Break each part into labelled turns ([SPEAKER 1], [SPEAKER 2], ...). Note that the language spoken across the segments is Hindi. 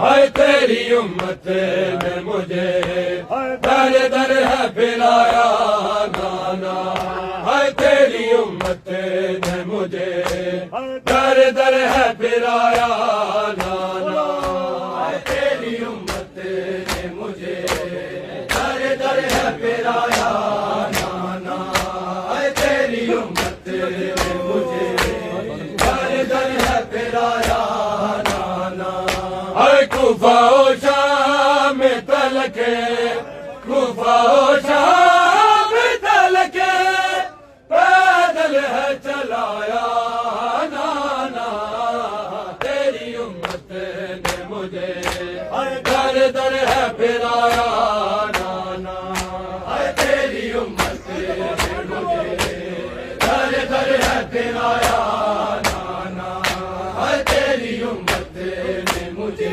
[SPEAKER 1] हाय तेरी उम्मत ने मुझे दर दर है फिराया नाना। हाय तेरी उम्मत ने मुझे दर दर है फिराया नाना। हाय तेरी उम्मत ने मुझे दर दर है फिराया नाना। हाय तेरी उम्मत ने मुझे दर दर है फिराया नाना। हाय कुफा ओ शाम तलके, कुफा ओ शाम तलके पैदल है चलाया नाना। तेरी उम्मत ने मुझे दर दर है फिराया नाना। हाय तेरी उम्मत ने मुझे दर दर है फिराया नाना। हाय तेरी उम्मत ने मुझे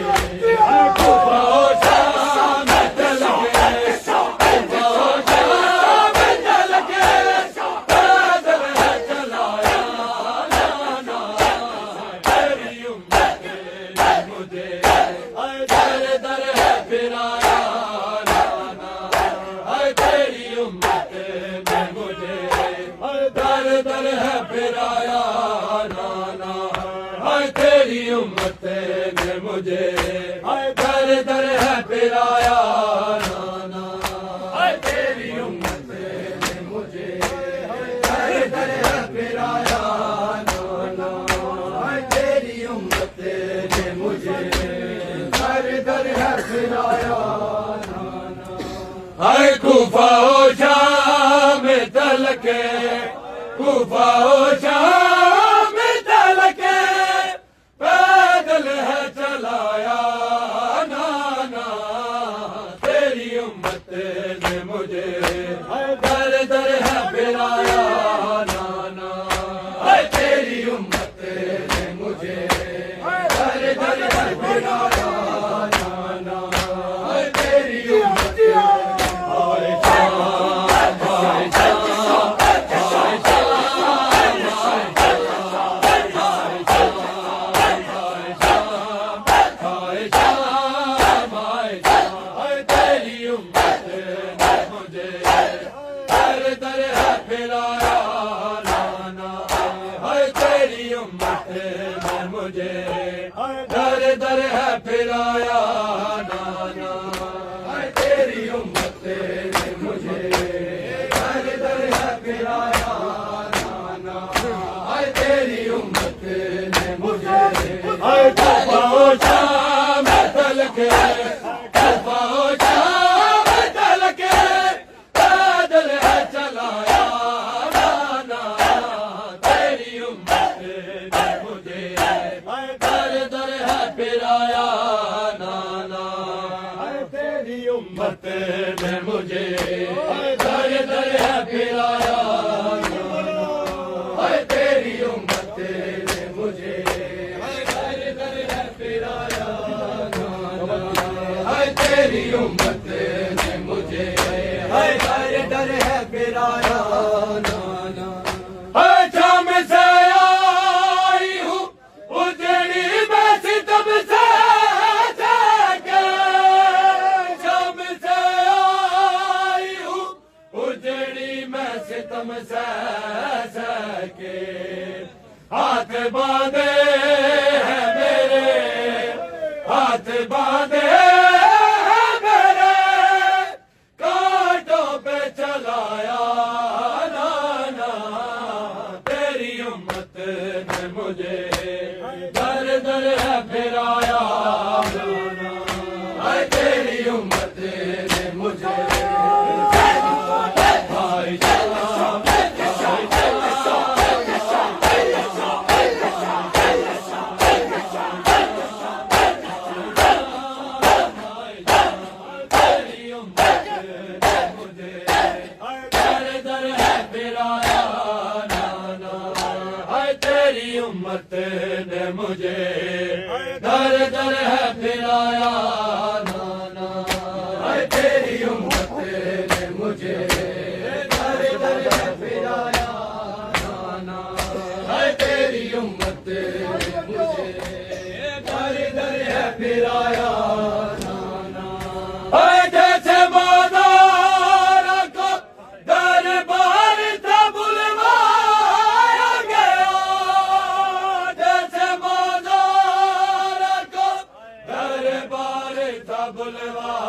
[SPEAKER 1] कुफा ओ शाम तलके, कुफा ओ शाम तलके पैदल है चलाया नाना। तेरी उम्मत ने मुझे दर दर है फिराया नाना। हाय तेरी उम्मत ने मुझे दर दर है फिराया नाना। हाय तेरी उम्मत ने मुझे दर दर है फिराया नाना। हाय तेरी उम्मत ने मुझे दर दर है फिराया नाना। हाय तेरी उम्मत ने मुझे दर दर है फिराया नाना। हाय कुफा ओ शाम तलके, कुफा ओ शाम तलके पैदल है चलाया नाना। तेरी उम्मत ने मुझे दर दर है फिराया नाना। हाय तेरी उम्मत ने मुझे दर दर है फिराया नाना। हाय तेरी उम्मत हाय शाम, हाय शाम, हाय शाम, हाय शाम। हाय तेरी उम्मत ने मुझे दर दर है फिराया नाना। हाय तेरी उम्मत ने मुझे दर दर है फिराया नाना। हाय तेरी उम्मत ने मुझे दर दर है फिराया नाना। हाय तेरी उम्मत ने मुझे कुफा ओ शाम तलके, कुफा ओ शाम तलके पैदल है चलाया नाना। तेरी उम्मत ने मुझे दर दर है फिराया नाना। हाय तेरी उम्मत ने मुझे दर दर है फिराया नाना। हाय तेरी उम्मत ने मुझे दर दर है फिराया नाना। हाय तेरी उम्मत ने मुझे दर दर है फिराया नाना। हाय शाम से आई हूँ उजड़ी मैं सितम से जाके। शाम से आई हूँ उजड़ी मैं सितम से जाके। हाथ बांधे हैं मेरे, हाथ बांधे हैं मेरे कांटों पे चलाया नाना। तेरी उम्मत ने मुझे दर दर है फिराया नाना। हाय तेरी उम्मत ने मुझे हाय शाम, तेरी उम्मत ने मुझे दर दर है फिराया नाना। हाय तेरी उम्मत ने मुझे दर दर है फिराया नाना। हाय तेरी उम्मत ने मुझे दर दर है फिराया नाना। हाय तेरी उम्मत ने मुझे दर दर है फिराया का बुलवा